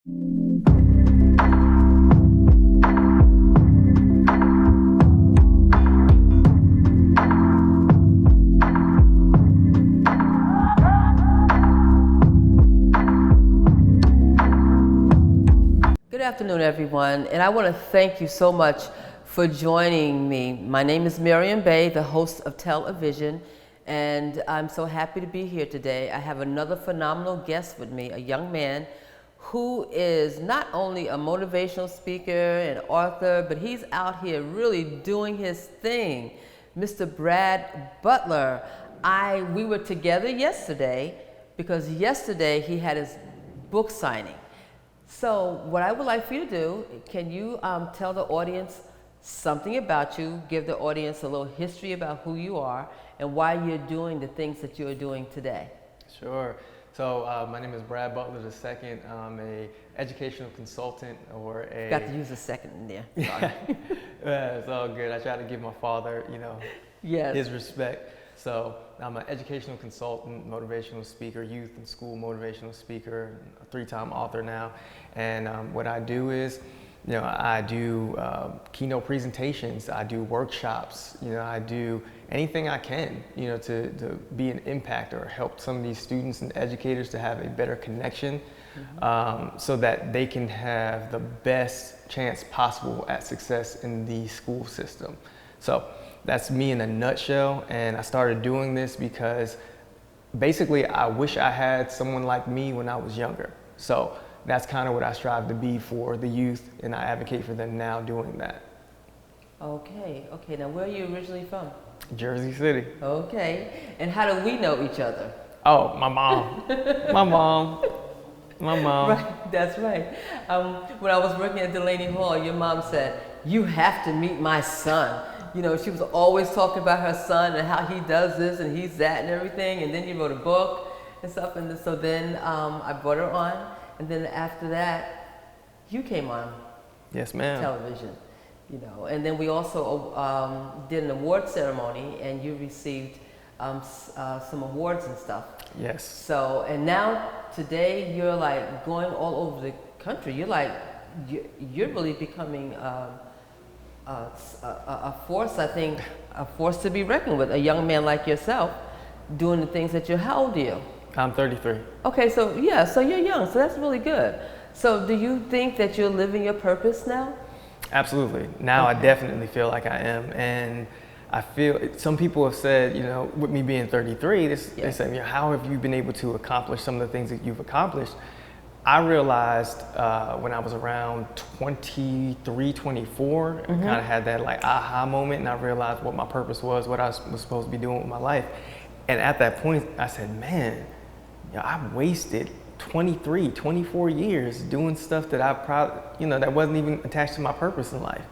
Good afternoon, everyone, and I want to thank you so much for joining me. My name is Maryam Bey, the host of Television, and I'm so happy to be here today. I have another phenomenal guest with me, a young man who is not only a motivational speaker and author, but he's out here really doing his thing. Mr. Brad Butler. We were together yesterday because yesterday he had his book signing. So what I would like for you to do, can you tell the audience something about you, give the audience a little history about who you are and why you're doing the things that you're doing today? Sure. So my name is Brad Butler II. I'm a educational consultant or a... Got to use a second in there. Sorry. It's all good. I try to give my father, Yes. his respect. So I'm an educational consultant, motivational speaker, youth and school motivational speaker, a 3-time author now. And what I do is, I do keynote presentations, I do workshops, I do anything I can, to be an impact or help some of these students and educators to have a better connection, so that they can have the best chance possible at success in the school system. So that's me in a nutshell, and I started doing this because basically I wish I had someone like me when I was younger. So that's kind of what I strive to be for the youth, and I advocate for them now doing that. Okay. Now where are you originally from? Jersey City. Okay. And how do we know each other? Oh, my mom. My mom. Right, that's right. When I was working at Delaney Hall, your mom said, "You have to meet my son." She was always talking about her son and how he does this and he's that and everything. And then you wrote a book and stuff. And so then I brought her on. And then after that, you came on. Yes, ma'am. Television. And then we also did an award ceremony, and you received some awards and stuff. Yes. So, and now today you're like going all over the country. You're really becoming a force, I think, a force to be reckoned with. A young man like yourself doing the things that you're. How old are you? I'm 33. Okay, so you're young, so that's really good. So do you think that you're living your purpose now? Absolutely. Now I definitely feel like I am. And I feel, some people have said, with me being 33, they say, how have you been able to accomplish some of the things that you've accomplished? I realized when I was around 23, 24, I kind of had that like aha moment, and I realized what my purpose was, what I was supposed to be doing with my life. And at that point, I said, man, I wasted 23, 24 years doing stuff that I probably, that wasn't even attached to my purpose in life.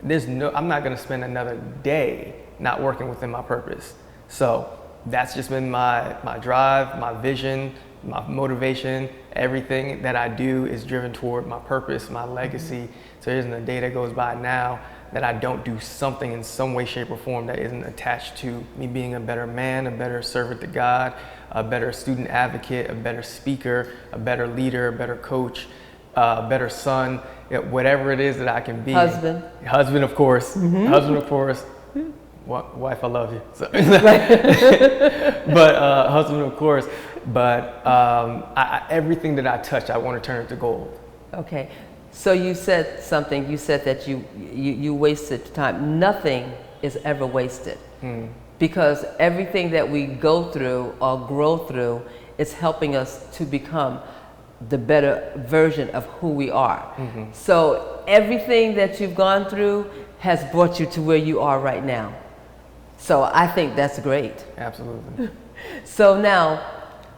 I'm not gonna spend another day not working within my purpose. So that's just been my drive, my vision, my motivation. Everything that I do is driven toward my purpose, my legacy. So there isn't a day that goes by now that I don't do something in some way, shape, or form that isn't attached to me being a better man, a better servant to God, a better student advocate, a better speaker, a better leader, a better coach, a better son, whatever it is that I can be. Husband, of course. Husband, of course. Wife, I love you. So. But husband, of course. But everything that I touch, I want to turn it to gold. Okay. So you said something. You said that you wasted time. Nothing is ever wasted, because everything that we go through or grow through is helping us to become the better version of who we are. So everything that you've gone through has brought you to where you are right now. So I think that's great. Absolutely. So now,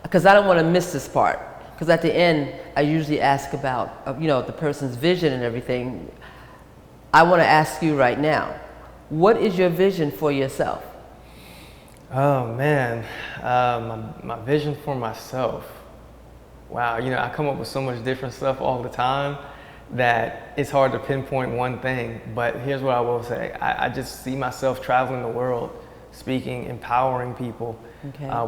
because I don't want to miss this part, because at the end I usually ask about the person's vision and everything. I want to ask you right now, what is your vision for yourself? Oh man, my vision for myself. Wow, I come up with so much different stuff all the time that it's hard to pinpoint one thing. But here's what I will say. I just see myself traveling the world, speaking, empowering people,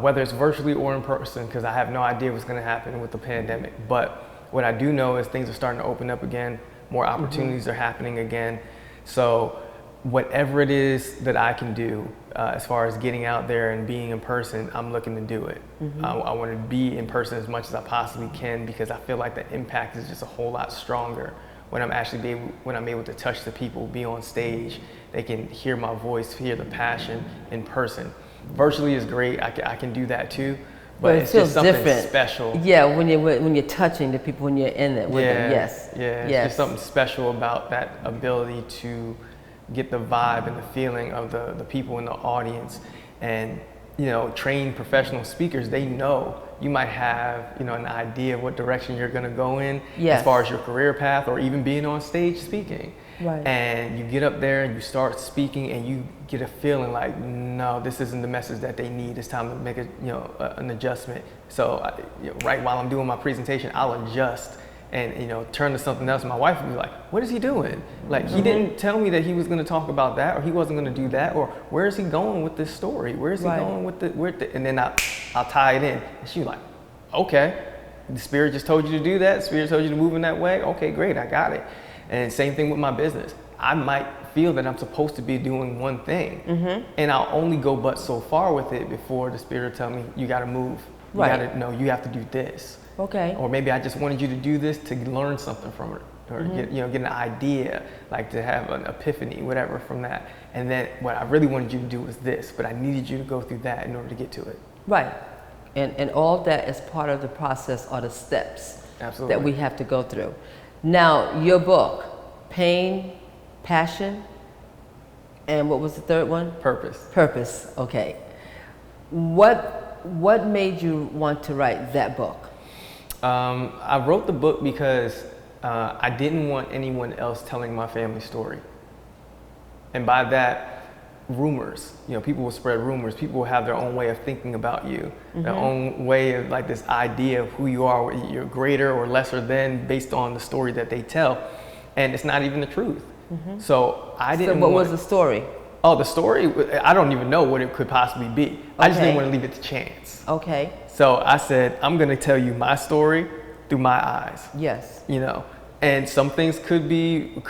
whether it's virtually or in person, because I have no idea what's going to happen with the pandemic. But what I do know is things are starting to open up again. More opportunities are happening again. So whatever it is that I can do as far as getting out there and being in person, I'm looking to do it. I want to be in person as much as I possibly can, because I feel like the impact is just a whole lot stronger when I'm able to touch the people, be on stage. They can hear my voice, hear the passion in person. Virtually is great. I can do that too. But it it's feels just something different. special. Yeah, when you're touching the people, when you're in it with them. Yes. Yeah, it's just something special about that ability to get the vibe and the feeling of the people in the audience. And trained professional speakers, they know you might have an idea of what direction you're going to go in as far as your career path, or even being on stage speaking. Right. And you get up there and you start speaking, and you get a feeling like, no, this isn't the message that they need. It's time to make an adjustment. So right while I'm doing my presentation, I'll adjust and turn to something else. My wife would be like, what is he doing? Like, he didn't tell me that he was going to talk about that, or he wasn't going to do that, or where is he going with this story? Where is he going with the and then I'll tie it in. And she's like, okay, the Spirit just told you to do that. The Spirit told you to move in that way. Okay, great, I got it. And same thing with my business. I might feel that I'm supposed to be doing one thing, and I'll only go but so far with it before the Spirit tell me, you got to move. You you have to do this. Okay. Or maybe I just wanted you to do this to learn something from it, or get an idea, like to have an epiphany, whatever, from that. And then what I really wanted you to do was this, but I needed you to go through that in order to get to it. Right. And all that is part of the process, or the steps that we have to go through. Now, your book, Pain, Passion, and what was the third one? Purpose. Purpose. Okay. What made you want to write that book? I wrote the book because I didn't want anyone else telling my family story. And by that, rumors. People will spread rumors. People will have their own way of thinking about you, their own way of, like, this idea of who you are, you're greater or lesser than, based on the story that they tell. And it's not even the truth. So I didn't. So what was the story? Oh, the story, I don't even know what it could possibly be. Okay. I just didn't want to leave it to chance. Okay. So I said, I'm going to tell you my story through my eyes. Yes. And some things could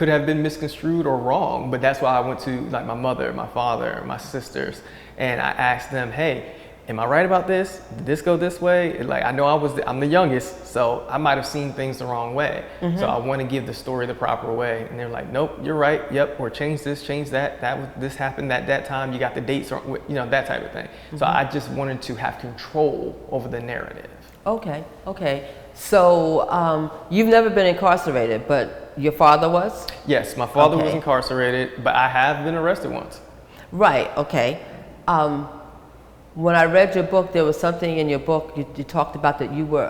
have been misconstrued or wrong, but that's why I went to, like, my mother, my father, my sisters, and I asked them, hey, am I right about this? Did this go this way? Like, I know I'm the youngest, so I might have seen things the wrong way. So I want to give the story the proper way. And they're like, nope, you're right. Yep, or change this, change that. This happened at that time. You got the dates, or that type of thing. So I just wanted to have control over the narrative. Okay. So you've never been incarcerated, but your father was? Yes, my father was incarcerated, but I have been arrested once. Right. Okay. When I read your book, there was something in your book you talked about that you were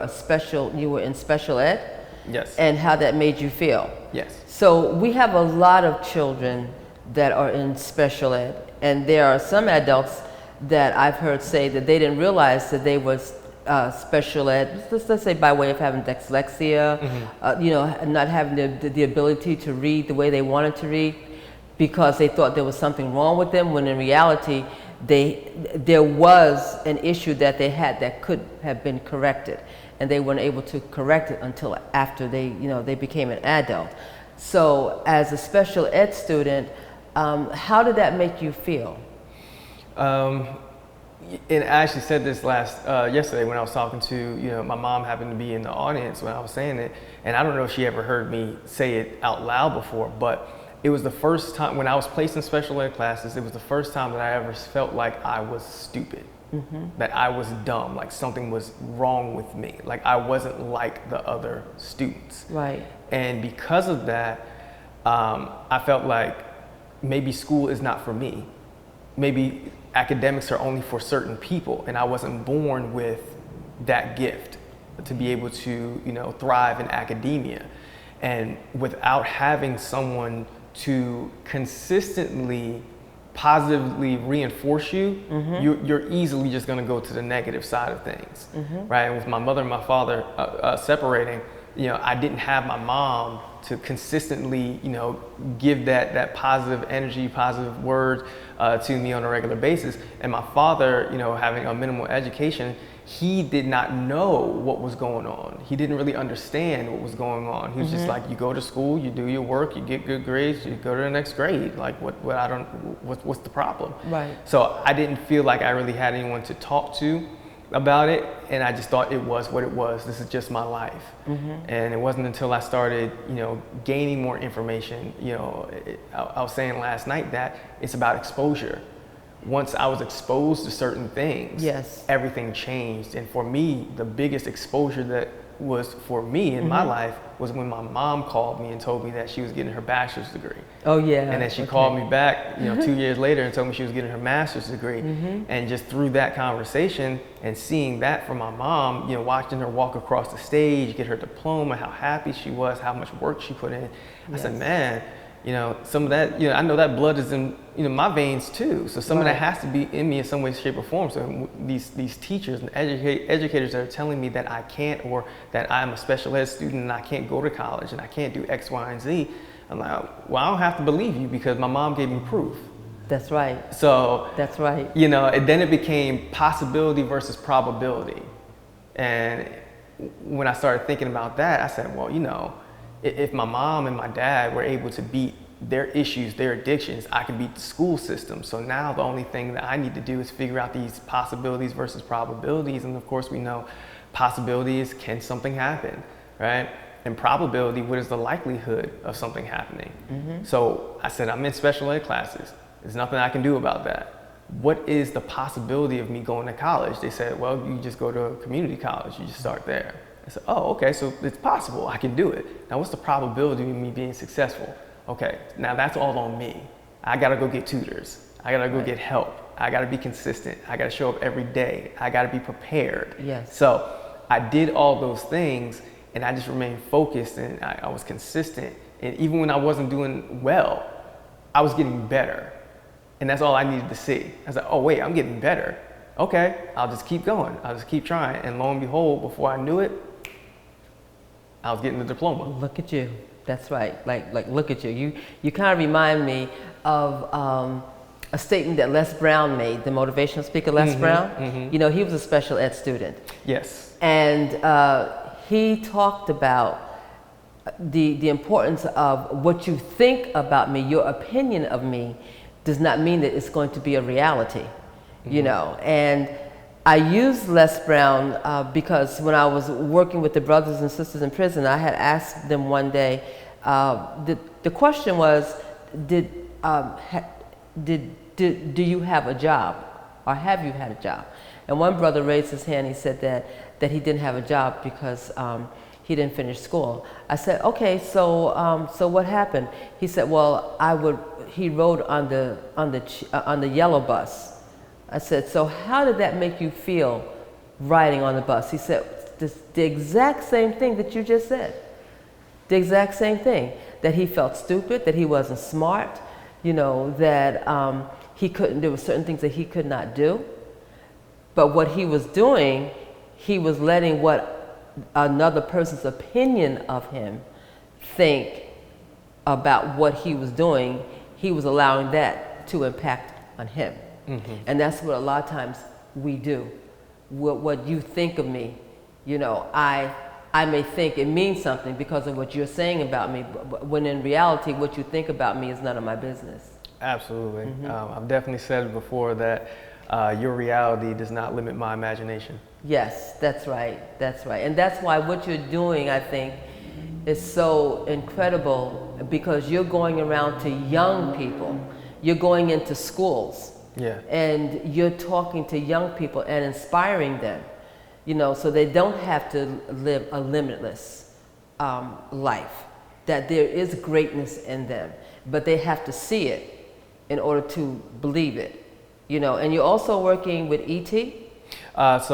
in special ed. Yes. And how that made you feel. Yes. So we have a lot of children that are in special ed, and there are some adults that I've heard say that they didn't realize that they was special ed. Let's say by way of having dyslexia, not having the ability to read the way they wanted to read, because they thought there was something wrong with them, when in reality there was an issue that they had that could have been corrected, and they weren't able to correct it until after they became an adult. So as a special ed student, how did that make you feel? And I actually said this yesterday when I was talking to, my mom happened to be in the audience when I was saying it, and I don't know if she ever heard me say it out loud before, but it was the first time when I was placed in special ed classes, it was the first time that I ever felt like I was stupid, that I was dumb, like something was wrong with me, like I wasn't like the other students. Right. And because of that, I felt like maybe school is not for me. Maybe academics are only for certain people, and I wasn't born with that gift to be able to, thrive in academia. And without having someone to consistently positively reinforce you, you're easily just going to go to the negative side of things, right? And with my mother and my father separating, I didn't have my mom to consistently, give that positive energy, positive words to me on a regular basis. And my father, having a minimal education, he did not know what was going on. He didn't really understand what was going on. He was just like, you go to school, you do your work, you get good grades, you go to the next grade. Like, what's the problem? Right. So I didn't feel like I really had anyone to talk to about it, and I just thought it was what it was. This is just my life. And it wasn't until I started, gaining more information. I was saying last night that it's about exposure. Once I was exposed to certain things, yes, everything changed. And for me, the biggest exposure that was for me in my life was when my mom called me and told me that she was getting her bachelor's degree. Oh yeah. And then she called me back, 2 years later and told me she was getting her master's degree. And just through that conversation and seeing that from my mom, watching her walk across the stage, get her diploma, how happy she was, how much work she put in, I said, man, some of that, I know that blood is in, my veins too. So some of that has to be in me in some way, shape, or form. So these teachers and educators that are telling me that I can't, or that I'm a special ed student and I can't go to college and I can't do X, Y, and Z, I'm like, well, I don't have to believe you because my mom gave me proof. That's right. So that's right. And then it became possibility versus probability. And when I started thinking about that, I said, well, if my mom and my dad were able to beat their issues, their addictions, I can beat the school system. So now the only thing that I need to do is figure out these possibilities versus probabilities. And of course we know possibility is, can something happen, right? And probability, what is the likelihood of something happening? So I said, I'm in special ed classes. There's nothing I can do about that. What is the possibility of me going to college? They said, well, you just go to a community college, you just start there. I said, oh, okay, so it's possible, I can do it. Now what's the probability of me being successful? Okay, now that's all on me. I gotta go get tutors. I gotta go get help. I gotta be consistent. I gotta show up every day. I gotta be prepared. Yes. So I did all those things and I just remained focused and I was consistent. And even when I wasn't doing well, I was getting better. And that's all I needed to see. I was like, oh wait, I'm getting better. Okay, I'll just keep going. I'll just keep trying. And lo and behold, before I knew it, I was getting the diploma. Look at you. That's right. Like look at you. You kind of remind me of a statement that Les Brown made, the motivational speaker Les Brown. He was a special ed student. Yes. And he talked about the importance of what you think about me, your opinion of me does not mean that it's going to be a reality, and I used Les Brown because when I was working with the brothers and sisters in prison, I had asked them one day, the question was, do you have a job, or have you had a job? And one brother raised his hand. He said that he didn't have a job because he didn't finish school. I said, okay, so what happened? He said, well, he rode on the yellow bus. I said, so how did that make you feel riding on the bus? He said, the exact same thing that you just said. The exact same thing, that he felt stupid, that he wasn't smart, that there were certain things that he could not do. But what he was doing, he was letting what another person's opinion of him think about what he was doing. He was allowing that to impact on him. And that's what a lot of times we do. What you think of me, I may think it means something because of what you're saying about me, but when in reality, what you think about me is none of my business. Absolutely. I've definitely said it before that your reality does not limit my imagination. Yes, that's right. That's right. And that's why what you're doing, I think, is so incredible, because you're going around to young people. You're going into schools. Yeah. And you're talking to young people and inspiring them, so they don't have to live a limitless life, that there is greatness in them, but they have to see it in order to believe it, and you're also working with E.T. Eric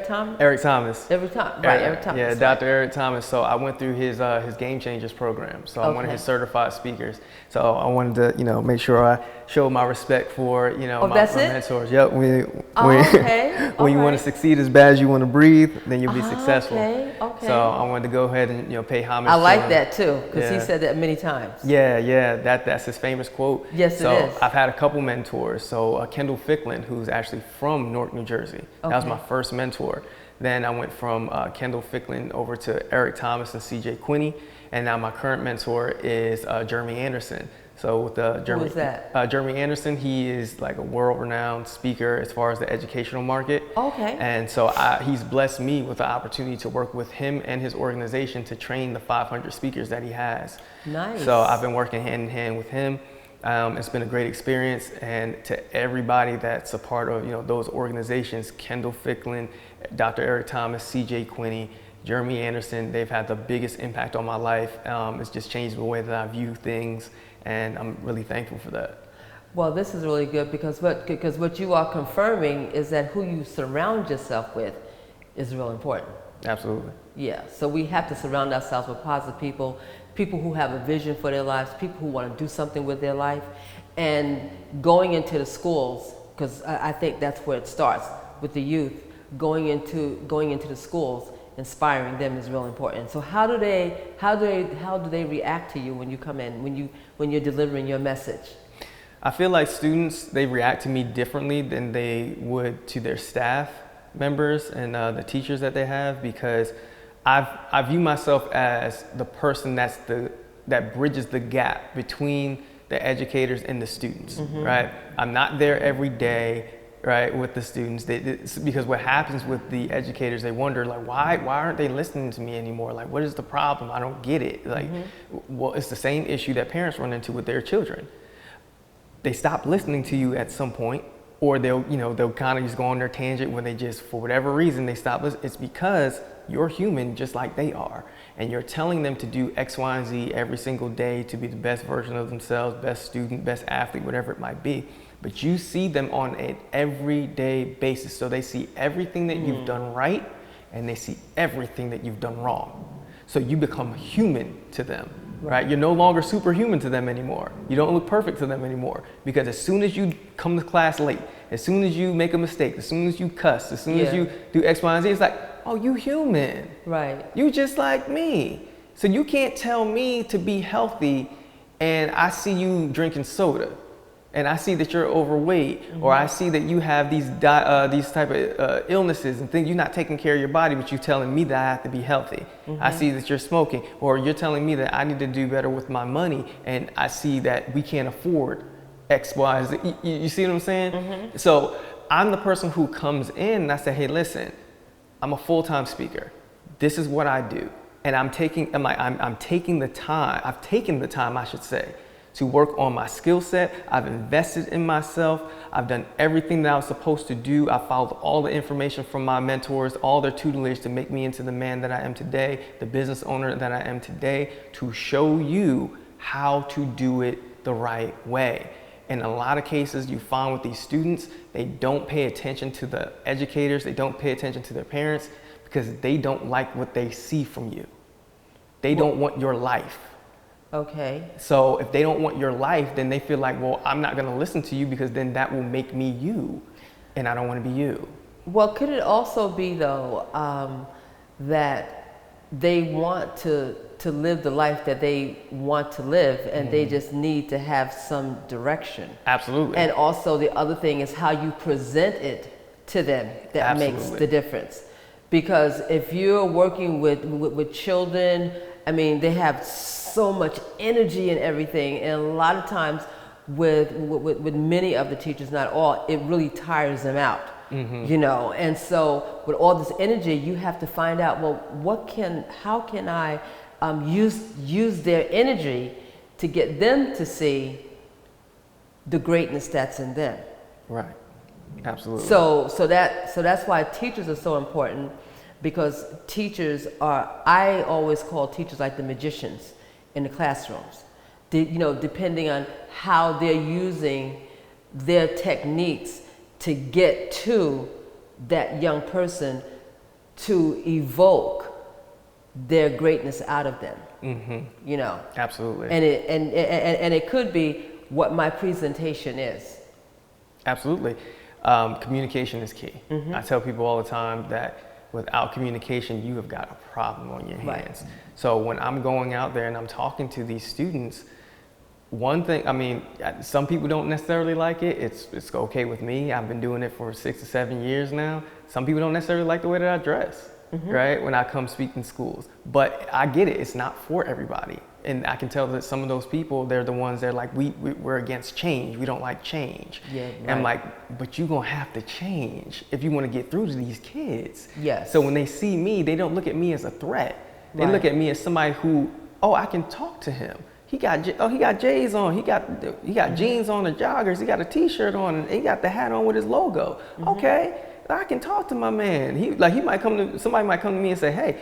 Thomas? Eric Thomas. Eric Thomas. Yeah, right. Dr. Eric Thomas. So I went through his Game Changers program. So I'm one of his certified speakers. So I wanted to, make sure I show my respect for, my mentors. Yep. When you want to succeed as bad as you want to breathe, then you'll be successful. Okay. So I wanted to go ahead and, pay homage. I like that too, because he said that many times. Yeah. That's his famous quote. Yes, so it is. I've had a couple mentors. So Kendall Ficklin, who's actually from Newark, New Jersey. Okay. That was my first mentor. Then I went from Kendall Ficklin over to Eric Thomas and CJ Quinney. And now my current mentor is Jeremy Anderson. So with Jeremy, who is that? Jeremy Anderson, he is like a world-renowned speaker as far as the educational market. Okay. And so he's blessed me with the opportunity to work with him and his organization to train the 500 speakers that he has. Nice. So I've been working hand in hand with him. It's been a great experience, and to everybody that's a part of those organizations, Kendall Ficklin, Dr. Eric Thomas, CJ Quinney, Jeremy Anderson, they've had the biggest impact on my life. It's just changed the way that I view things, and I'm really thankful for that. Well, this is really good because what you are confirming is that who you surround yourself with is real important. Absolutely. Yeah, so we have to surround ourselves with positive people, people who have a vision for their lives, people who want to do something with their life, and going into the schools, because I think that's where it starts with the youth, going into the schools, inspiring them is real important. So how do they react to you when you come in, when you're delivering your message? I feel like students, they react to me differently than they would to their staff members and the teachers that they have, because I view myself as the person that bridges the gap between the educators and the students, Mm-hmm. right? I'm not there every day, right, with the students, because what happens with the educators, they wonder, like, why aren't they listening to me anymore? Like, what is the problem? I don't get it. Like, Mm-hmm. well, it's the same issue that parents run into with their children. They stop listening to you at some point, or they'll kind of just go on their tangent when they just, for whatever reason, they stop listening. It's because you're human just like they are, and you're telling them to do X, Y, and Z every single day to be the best version of themselves, best student, best athlete, whatever it might be. But you see them on an everyday basis, so they see everything that you've done right, and they see everything that you've done wrong. So you become human to them, right? You're no longer superhuman to them anymore. You don't look perfect to them anymore, because as soon as you come to class late, as soon as you make a mistake, as soon as you cuss, as soon as you do X, Y, and Z, it's like, oh, you human. Right. You just like me. So you can't tell me to be healthy and I see you drinking soda, and I see that you're overweight, or I see that you have these type of illnesses and things. You're not taking care of your body, but you're telling me that I have to be healthy. I see that you're smoking, or you're telling me that I need to do better with my money, and I see that we can't afford X, Y, Z. You see what I'm saying? So I'm the person who comes in and I say, hey, listen, I'm a full-time speaker. This is what I do. And I'm taking the time, I should say, to work on my skill set. I've invested in myself. I've done everything that I was supposed to do. I followed all the information from my mentors, all their tutelage to make me into the man that I am today, the business owner that I am today, to show you how to do it the right way. In a lot of cases, you find with these students, they don't pay attention to the educators, they don't pay attention to their parents, because they don't like what they see from you. They don't want your life. Okay. So if they don't want your life, then they feel like, well, I'm not gonna listen to you, because then that will make me you, and I don't wanna be you. Well, could it also be though that they want to live the life that they want to live, and they just need to have some direction? Absolutely. And also the other thing is how you present it to them that makes the difference. Because if you're working with children, I mean, they have so much energy and everything, and a lot of times with many of the teachers, not all, it really tires them out. And so with all this energy, you have to find out, well, how can I use their energy to get them to see the greatness that's in them. Right. Absolutely. So that's why teachers are so important, because teachers are, I always call teachers like the magicians in the classrooms. Depending on how they're using their techniques to get to that young person, to evoke their greatness out of them. Absolutely. And it could be what my presentation is. Absolutely. Communication is key. I tell people all the time that without communication, you have got a problem on your hands. Right. So when I'm going out there and I'm talking to these students, one thing, I mean, some people don't necessarily like it. It's okay with me. I've been doing it for 6 to 7 years now. Some people don't necessarily like the way that I dress, right? When I come speak in schools. But I get it. It's not for everybody. And I can tell that some of those people, they're the ones that are like, we're against change. We don't like change. Yeah, right. And I'm like, but you're going to have to change if you want to get through to these kids. Yes. So when they see me, they don't look at me as a threat. They look at me as somebody who, oh, I can talk to him. He got J's on. He got jeans on, the joggers. He got a T-shirt on, and he got the hat on with his logo. Okay, I can talk to my man. Somebody might come to me and say, hey,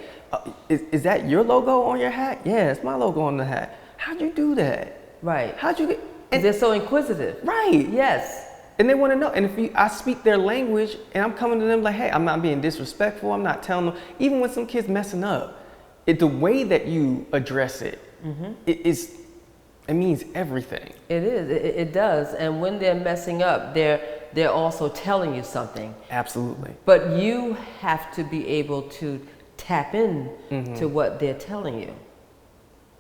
is that your logo on your hat? Yeah, it's my logo on the hat. How'd you do that? Right. How'd you get? And they're so inquisitive. Right. Yes. And they want to know. And if I speak their language, and I'm coming to them like, hey, I'm not being disrespectful. I'm not telling them. Even when some kid's messing up, the way that you address it. It means everything. It is. It does. And when they're messing up, they're also telling you something. Absolutely. But you have to be able to tap in to what they're telling you.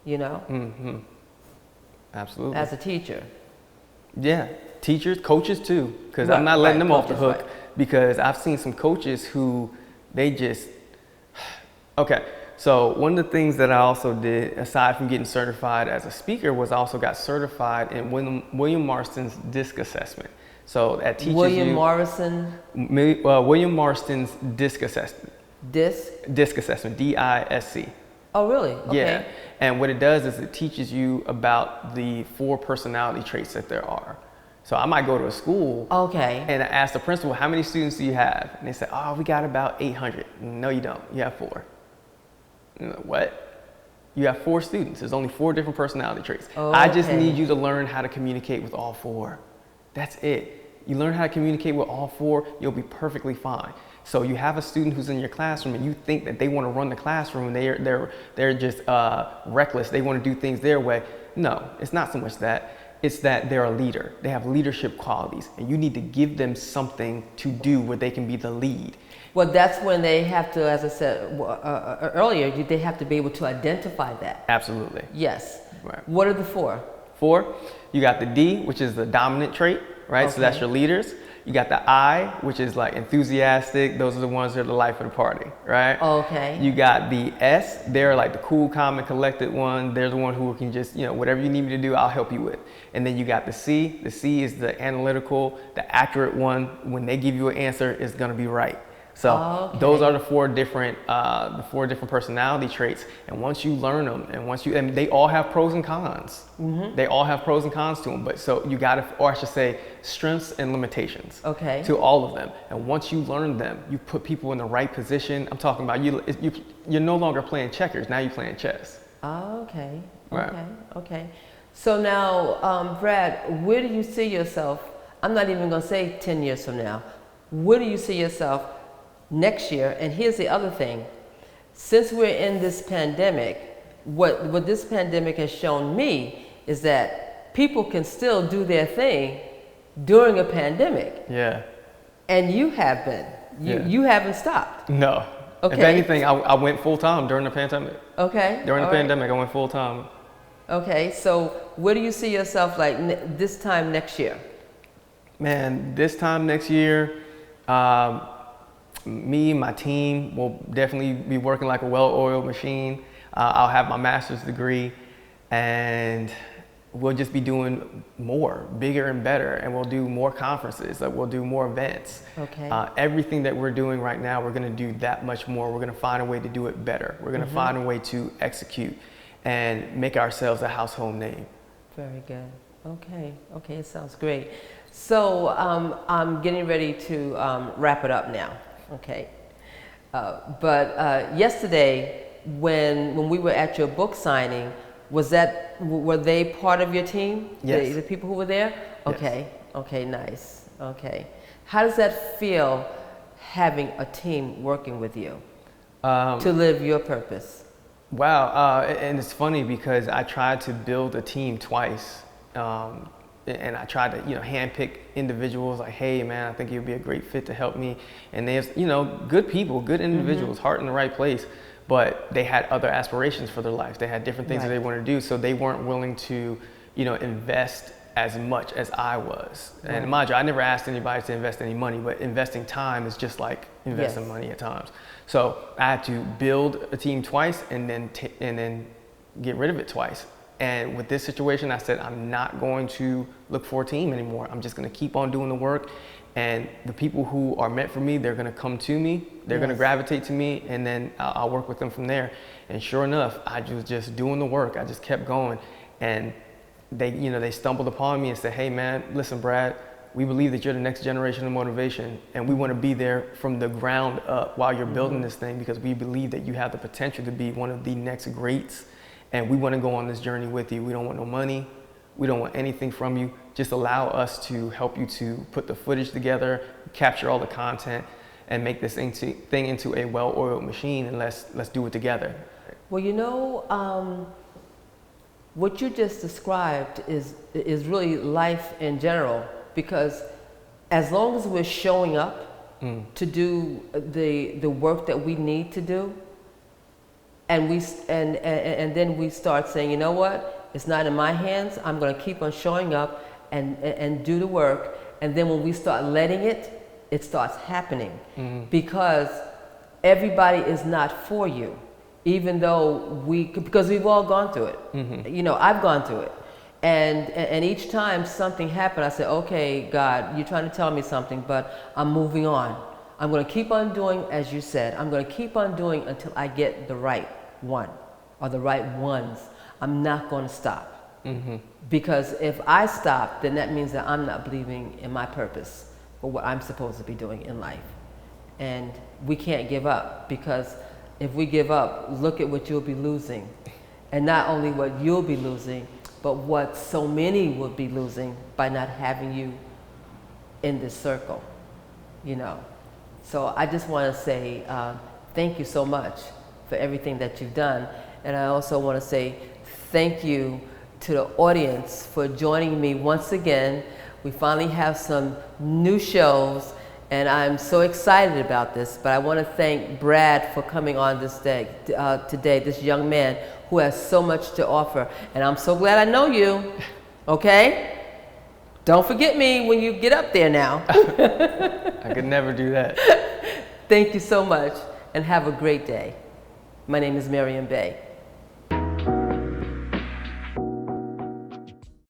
You know? Absolutely. As a teacher. Yeah. Teachers, coaches too. Because I'm not letting them off the hook. Because I've seen some coaches who they just. Okay. So one of the things that I also did, aside from getting certified as a speaker, was I also got certified in William Marston's DISC assessment. So that teaches William Marston's DISC assessment. DISC assessment, DISC. Oh, really? Okay. Yeah. And what it does is it teaches you about the 4 personality traits that there are. So I might go to a school and I ask the principal, how many students do you have? And they say, oh, we got about 800. No, you don't. You have 4. What? You have 4 students. There's only 4 different personality traits. I just need you to learn how to communicate with all 4. That's it. You learn how to communicate with all 4, you'll be perfectly fine. So you have a student who's in your classroom and you think that they want to run the classroom and they're just reckless. They want to do things their way. No, it's not so much that. It's that they're a leader. They have leadership qualities and you need to give them something to do where they can be the lead. Well, that's when they have to, as I said earlier, they have to be able to identify that. Absolutely. Yes. Right. What are the 4? 4, you got the D, which is the dominant trait, right? Okay. So that's your leaders. You got the I, which is like enthusiastic. Those are the ones that are the life of the party, right? Okay. You got the S. They're like the cool, calm, and collected one. They're the one who can just, whatever you need me to do, I'll help you with. And then you got the C. The C is the analytical, the accurate one. When they give you an answer, it's going to be right. So those are the 4 different personality traits. And once you learn them, and they all have pros and cons. They all have pros and cons to them. But so you got to, or I should say, strengths and limitations. Okay. To all of them. And once you learn them, you put people in the right position. I'm talking about you're no longer playing checkers. Now you're playing chess. Okay. Right. Okay. So now, Brad, where do you see yourself? I'm not even going to say 10 years from now. Where do you see yourself next year? And here's the other thing. Since we're in this pandemic, what this pandemic has shown me is that people can still do their thing during a pandemic. Yeah. And you have been. You haven't stopped. No. Okay. If anything, I went full time during the pandemic. Okay. During the pandemic, I went full time. Okay. So where do you see yourself like this time next year? Man, this time next year, me and my team will definitely be working like a well-oiled machine. I'll have my master's degree and we'll just be doing more, bigger and better, and we'll do more conferences, we'll do more events. Okay. Everything that we're doing right now, we're gonna do that much more. We're gonna find a way to do it better. We're gonna find a way to execute and make ourselves a household name. Very good. Okay, it sounds great. So I'm getting ready to wrap it up now. Okay, but yesterday when we were at your book signing, were they part of your team? Yes. The people who were there? Okay. Yes. Okay, nice. Okay. How does that feel, having a team working with you to live your purpose? Wow, and it's funny because I tried to build a team twice. And I tried to, handpick individuals like, hey, man, I think you'd be a great fit to help me. And there's, good people, good individuals, heart in the right place, but they had other aspirations for their life. They had different things that they wanted to do, so they weren't willing to, invest as much as I was. And mind you, I never asked anybody to invest any money, but investing time is just like investing money at times. So I had to build a team twice and then get rid of it twice. And with this situation, I said, I'm not going to look for a team anymore. I'm just going to keep on doing the work. And the people who are meant for me, they're going to come to me. They're going to gravitate to me, and then I'll work with them from there. And sure enough, I was just doing the work. I just kept going. And they stumbled upon me and said, hey man, listen, Brad, we believe that you're the next generation of motivation, and we want to be there from the ground up while you're building this thing, because we believe that you have the potential to be one of the next greats, and we want to go on this journey with you. We don't want no money. We don't want anything from you. Just allow us to help you to put the footage together, capture all the content, and make this thing into a well-oiled machine, and let's do it together. Well, what you just described is really life in general, because as long as we're showing up to do the work that we need to do, and then we start saying, you know what, it's not in my hands, I'm going to keep on showing up and do the work, and then when we start letting it starts happening, because everybody is not for you. Even though because we've all gone through it. I've gone through it. And each time something happened, I said, okay, God, you're trying to tell me something, but I'm moving on. I'm going to keep on doing, as you said, I'm going to keep on doing until I get the right one or the right ones. I'm not going to stop. Because if I stop, then that means that I'm not believing in my purpose for what I'm supposed to be doing in life. And we can't give up, because if we give up, look at what you'll be losing. And not only what you'll be losing, but what so many will be losing by not having you in this circle, So I just want to say thank you so much for everything that you've done. And I also want to say thank you to the audience for joining me once again. We finally have some new shows, and I'm so excited about this, but I want to thank Brad for coming on this day, today, this young man who has so much to offer. And I'm so glad I know you, okay? Don't forget me when you get up there now. I could never do that. Thank you so much, and have a great day. My name is Maryam Bey.